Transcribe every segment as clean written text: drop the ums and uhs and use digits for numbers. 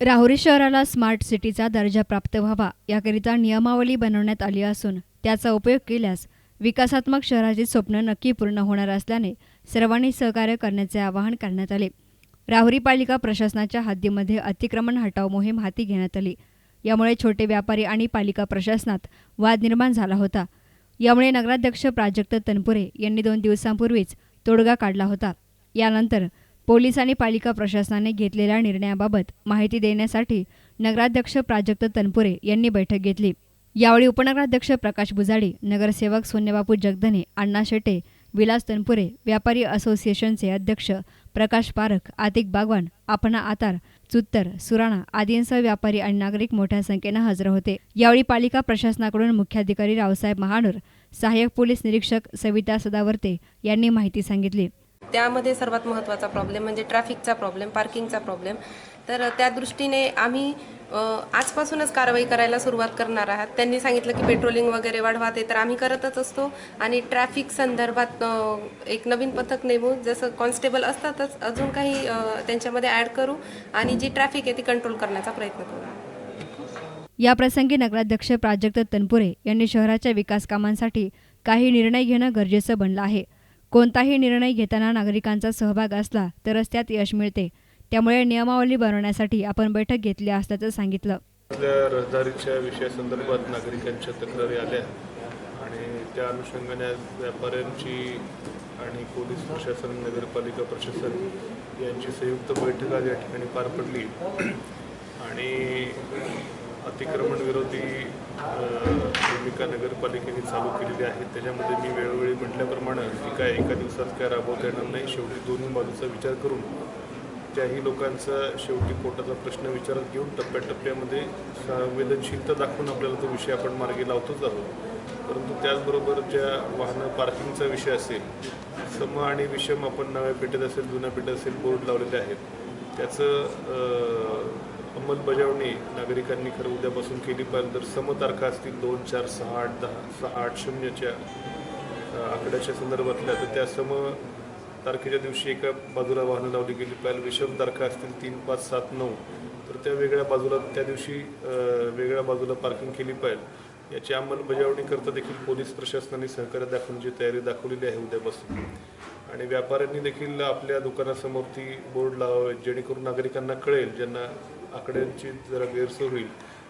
राहुरी शहराला स्मार्ट सिटीचा दर्जा प्राप्त व्हावा याकरिता नियमावली बनवण्यात आली असून त्याचा उपयोग केल्यास विकासात्मक शहराचे स्वप्न नक्की पूर्ण होणार असल्याने सर्वांनी सहकार्य करण्याचे आवाहन करण्यात आले। राहुरी पालिका प्रशासनाच्या हद्दीमध्ये अतिक्रमण हटाव मोहीम हाती घेण्यात आली। यामुळे छोटे व्यापारी आणि पालिका प्रशासनात वाद निर्माण झाला होता। यामुळे नगराध्यक्ष प्राजक्त तनपुरे यांनी 2 दिवसांपूर्वीच तोडगा काढला होता। यानंतर पोलीस आणि पालिका प्रशासनाने घेतलेल्या निर्णयाबाबत माहिती देण्यासाठी नगराध्यक्ष प्राजक्त तनपुरे यांनी बैठक घेतली। यावेळी उपनगराध्यक्ष प्रकाश बुजाडी, नगरसेवक सोन्याबापू जगधने, अण्णा शेटे, विलास तनपुरे, व्यापारी असोसिएशनचे अध्यक्ष प्रकाश पारख, आतिक बागवान, आपणा आतार, चुत्तर, सुराणा आदींसह व्यापारी आणि नागरिक मोठ्या संख्येनं हजर होते। यावेळी पालिका प्रशासनाकडून मुख्याधिकारी रावसाहेब महानूर, सहाय्यक पोलीस निरीक्षक सविता सदावर्ते यांनी माहिती सांगितली। त्यामध्ये सर्वात महत्त्वाचा प्रॉब्लेम म्हणजे ट्रॅफिकचा प्रॉब्लेम, पार्किंगचा प्रॉब्लेम। तर त्या दृष्टीने आम्ही आजपासूनच कारवाई करायला सुरुवात करणार आहात। त्यांनी सांगितलं की पेट्रोलिंग वगैरे वाढवा, ते तर आम्ही करतच असतो आणि ट्रॅफिक संदर्भात एक नवीन पथक नेमू, जसं कॉन्स्टेबल असतातच अजून काही त्यांच्यामध्ये ॲड करू आणि जी ट्रॅफिक आहे ती कंट्रोल करण्याचा प्रयत्न करू। या प्रसंगी नगराध्यक्ष प्राजक्त तनपुरे यांनी शहराच्या विकास कामांसाठी काही निर्णय घेणं गरजेचं बनलं आहे। कोणताही निर्णय घेताना नागरिकांचा सहभाग असला तरच त्यात यश मिळते। त्यामुळे नियमावली बनवण्यासाठी आपण बैठक घेतली असल्याचं सांगितलं। रहदारीच्या विषयासंदर्भात नागरिकांच्या तक्रारी आल्या आणि त्या अनुषंगाने व्यापाऱ्यांची आणि पोलीस प्रशासन, नगरपालिका प्रशासन यांची संयुक्त बैठक आज या ठिकाणी पार पडली आणि अतिक्रमण विरोधी भूमिका नगरपालिकेने चालू केलेली आहे। त्याच्यामध्ये मी वेळोवेळी म्हटल्याप्रमाणे ती काय एका दिवसात काय राबवता येणार नाही। शेवटी दोन्ही बाजूचा विचार करून त्याही लोकांचा शेवटी पोटाचा प्रश्न विचारात घेऊन टप्प्याटप्प्यामध्ये संवेदनशीलता दाखवून आपल्याला तो विषय आपण मार्गी लावतोच आहोत। परंतु त्याचबरोबर ज्या वाहनं पार्किंगचा विषय असेल, सम आणि विषम आपण नव्या पेठेत असेल, जुन्या पेठेत असेल बोर्ड लावलेले आहेत, त्याचं अंमलबजावणी नागरिकांनी खरं उद्यापासून केली पाहिजे। तर समतारखा असतील 2, 4, 6, 8, 10, 6, 8, 0च्या आकड्याच्या संदर्भातल्या, तर त्या सम तारखेच्या दिवशी एका बाजूला वाहनं लावली गेली पाहिजे। विषम तारखा असतील 3, 5, 7, 9, तर त्या वेगळ्या बाजूला त्या दिवशी वेगळ्या बाजूला पार्किंग केली पाहिजे। याची अंमलबजावणी करता देखील पोलीस प्रशासनाने सहकार्य दाखवण्याची तयारी दाखवलेली आहे उद्यापासून। आणि व्यापाऱ्यांनी देखील आपल्या दुकानासमोरती बोर्ड लावावे जेणेकरून नागरिकांना कळेल, ज्यांना आकड्यांची जरा गैरसोय होईल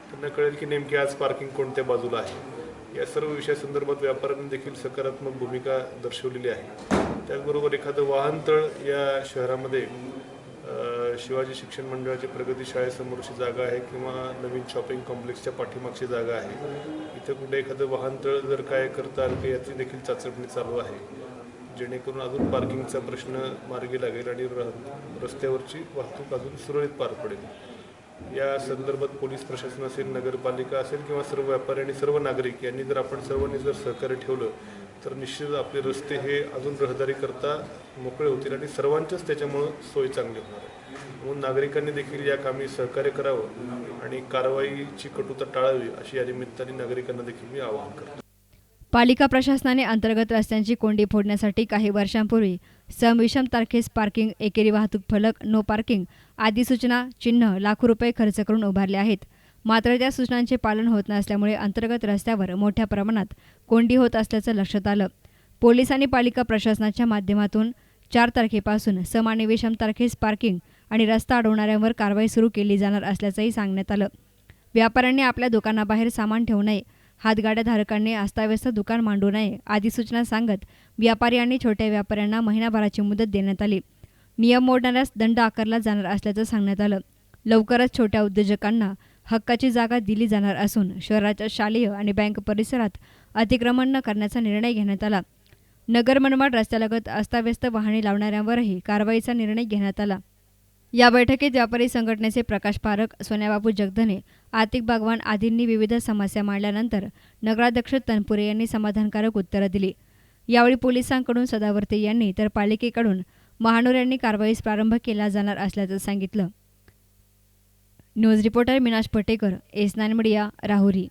त्यांना कळेल की नेमकी आज पार्किंग कोणत्या बाजूला आहे। या सर्व विषयासंदर्भात व्यापाऱ्यांनी देखील सकारात्मक भूमिका दर्शवलेली आहे। त्याचबरोबर एखादं वाहनतळ या शहरामध्ये शिवाजी शिक्षण मंडळाची प्रगती शाळेसमोरची जागा आहे किंवा नवीन शॉपिंग कॉम्प्लेक्सच्या पाठीमागची जागा आहे, इथं कुठे एखादं वाहनतळ जर काय करता आलं तर याची देखील चाचपणी चालू आहे, जेणेकरून अजून पार्किंगचा प्रश्न मार्गी लागेल आणि रस्त्यावरची वाहतूक अजून सुरळीत पार पडेल। या संदर्भात पोलीस प्रशासन असेल, नगरपालिका असेल किंवा सर्व व्यापारी आणि सर्व नागरिक यांनी जर आपण सर्वांनी जर सहकार्य ठेवलं तर निश्चित आपले रस्ते हे अजून रहदारी करता मोकळे होतील आणि सर्वांच्याच त्याच्यामुळं सोय चांगली होणार आहे। म्हणून नागरिकांनी देखील या कामी सहकार्य करावं आणि कारवाईची कटुता टाळावी अशी या निमित्ताने नागरिकांना देखील मी आवाहन करतो। पालिका प्रशासनाने अंतर्गत रस्त्यांची कोंडी फोडण्यासाठी काही वर्षांपूर्वी सम विषम तारखेस पार्किंग, एकेरी वाहतूक फलक, नो पार्किंग आदी सूचना चिन्ह लाखो रुपये खर्च करून उभारले आहेत। मात्र त्या सूचनांचे पालन होत नसल्यामुळे अंतर्गत रस्त्यावर मोठ्या प्रमाणात कोंडी होत असल्याचं लक्षात आलं। पोलीस आणि पालिका प्रशासनाच्या माध्यमातून 4 तारखेपासून सम आणि विषम तारखेस पार्किंग आणि रस्ता अडवणाऱ्यांवर कारवाई सुरू केली जाणार असल्याचंही सांगण्यात आलं। व्यापाऱ्यांनी आपल्या दुकानाबाहेर सामान ठेवू नये, हातगाड्या धारकांनी अस्ताव्यस्त दुकान मांडू नये आदी सूचना सांगत व्यापारी आणि छोट्या व्यापाऱ्यांना महिनाभराची मुदत देण्यात आली। नियम मोडणाऱ्यास दंड आकारला जाणार असल्याचं सांगण्यात आलं। लवकरच छोट्या उद्योजकांना हक्काची जागा दिली जाणार असून शहराच्या शालेय आणि बँक परिसरात अतिक्रमण न करण्याचा निर्णय घेण्यात आला। नगर मनमाड रस्त्यालगत अस्ताव्यस्त वाहने लावणाऱ्यांवरही कारवाईचा निर्णय घेण्यात आला। या बैठकीत व्यापारी संघटनेचे प्रकाश पारख, सोन्याबापू जगधने, आतिक बागवान आदींनी विविध समस्या मांडल्यानंतर नगराध्यक्ष तनपुरे यांनी समाधानकारक उत्तरं दिली। यावेळी पोलिसांकडून सदावर्ते यांनी तर पालिकेकडून महानूर यांनी कारवाईस प्रारंभ केला जाणार असल्याचं सांगितलं। News reporter Minash Patekar, S9 media, Rahuri.